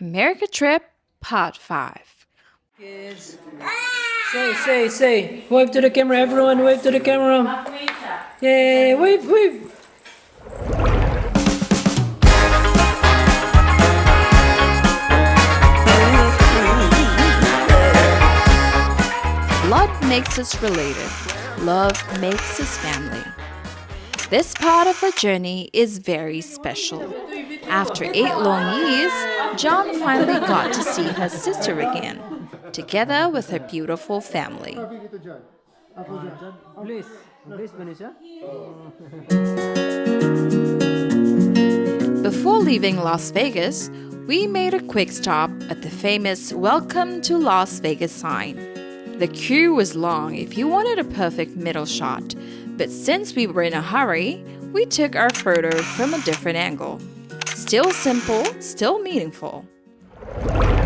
America Trip Part 5. Kids, say. Wave to the camera, everyone. Wave to the camera. Yay, wave. Blood makes us related. Love makes us family. This part of our journey is very special. After 8 long years, John finally got to see her sister again, together with her beautiful family. Before leaving Las Vegas, we made a quick stop at the famous Welcome to Las Vegas sign. The queue was long if you wanted a perfect middle shot, but since we were in a hurry, we took our photo from a different angle. Still simple, still meaningful.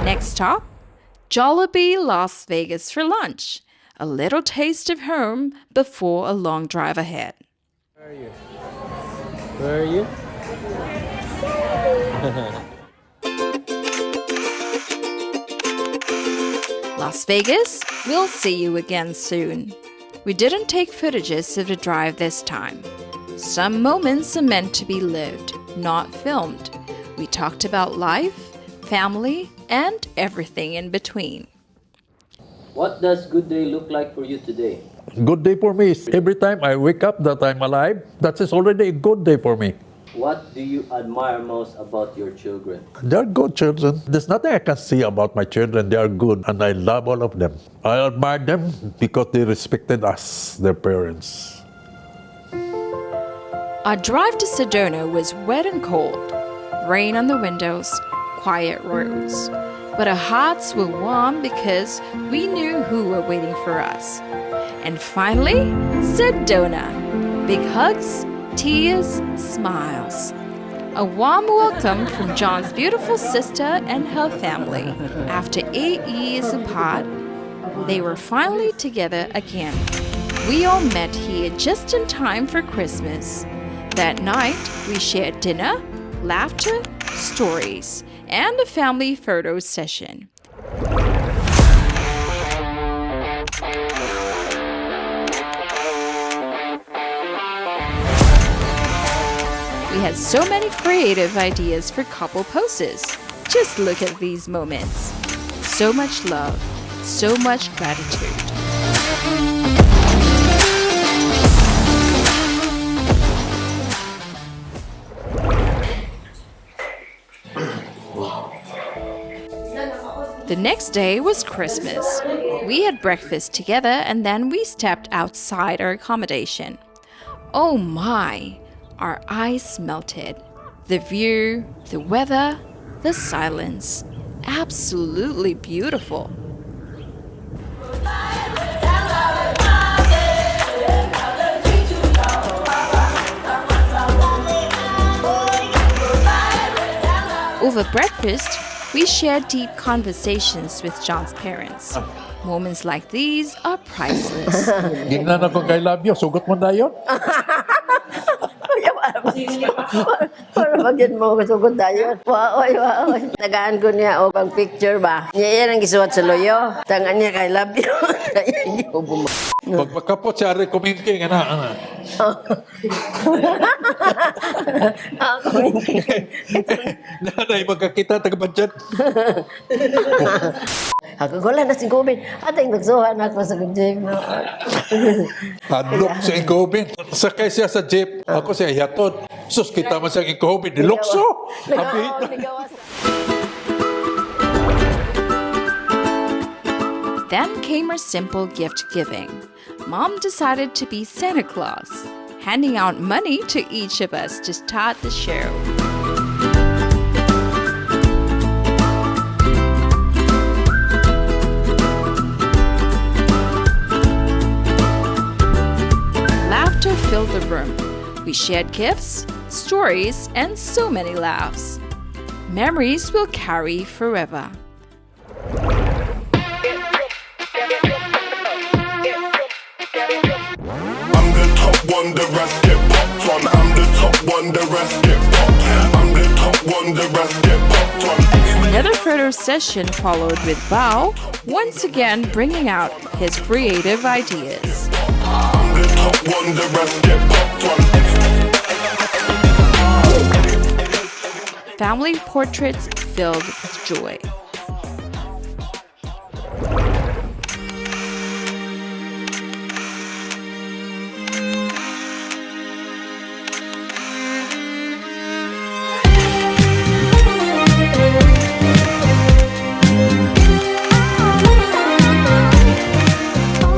Next stop, Jollibee Las Vegas for lunch. A little taste of home before a long drive ahead. Where are you? Las Vegas, we'll see you again soon. We didn't take footages of the drive this time. Some moments are meant to be lived, not filmed. We talked about life, family, and everything in between. What does good day look like for you today? Good day for me is every time I wake up that I'm alive, that is already a good day for me. What do you admire most about your children? They're good children. There's nothing I can say about my children. They are good and I love all of them. I admire them because they respected us, their parents. Our drive to Sedona was wet and cold. Rain on the windows, quiet roads. But our hearts were warm because we knew who were waiting for us. And finally, Sedona. Big hugs, tears, smiles. A warm welcome from John's beautiful sister and her family. After 8 years apart, they were finally together again. We all met here just in time for Christmas. That night, we shared dinner, laughter, stories, and a family photo session. We had so many creative ideas for couple poses. Just look at these moments. So much love, so much gratitude. The next day was Christmas. We had breakfast together and then we stepped outside our accommodation. Oh my! Our eyes melted. The view, the weather, the silence. Absolutely beautiful. Over breakfast, we shared deep conversations with John's parents. Moments like these are priceless. Gingnan ako kay love you, sugot mo na yun. Para magyan mo kasugod tayo. Waoy. Tagaan ko niya o pang picture ba? Niya yan ang gisuot sa loyo. Tangan niya kay love you. Hindi ko Pag magkapot siya, recommending, ana. Nanay, magkakita, taga-budget. Ako ko lang na si Gubin. Atay nagsuhan ako sa jeep. Hadlok siya ingkobin. Sakay siya sa jeep. Ako siya hihatod. Sus, kita man siya ingkobin. Dilokso! Then came our simple gift giving. Mom decided to be Santa Claus, handing out money to each of us to start the show. Laughter filled the room. We shared gifts, stories, and so many laughs. Memories will carry forever. I'm the top one, the rest get popped on. I'm the top one, the rest get popped. I'm the top Another photo session followed with Val, once again bringing out his creative ideas. Family portraits filled with joy.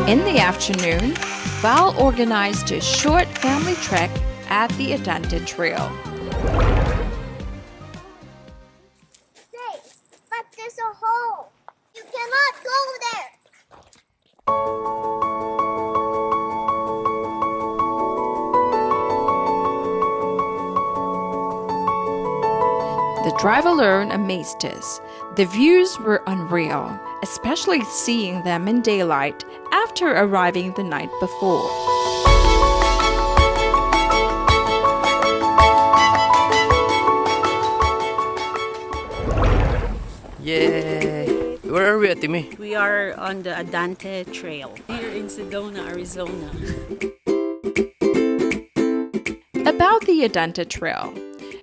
In the afternoon, Val organized a short family trek at the Adante Trail. But there's a hole. You cannot go there. The drive alone amazed us. The views were unreal, especially seeing them in daylight after arriving the night before. Yay! Where are we at, Timmy? We are on the Adante Trail here in Sedona, Arizona. About the Adante Trail,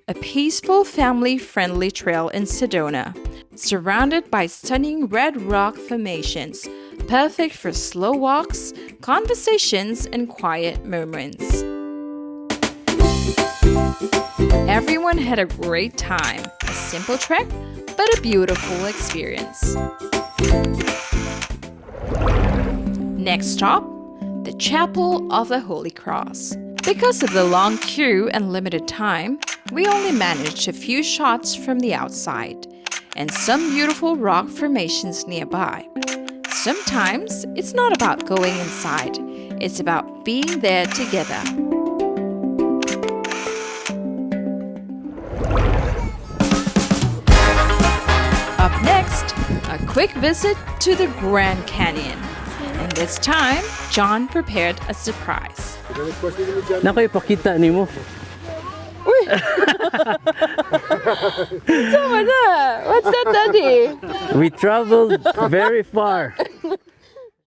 a peaceful, family-friendly trail in Sedona, surrounded by stunning red rock formations, perfect for slow walks, conversations, and quiet moments. Everyone had a great time, a simple trek, but a beautiful experience. Next stop, the Chapel of the Holy Cross. Because of the long queue and limited time, we only managed a few shots from the outside and some beautiful rock formations nearby. Sometimes it's not about going inside, it's about being there together. Up next, a quick visit to the Grand Canyon. And this time, John prepared a surprise. Nakoy pakita nimo. What's that, Daddy? We traveled very far.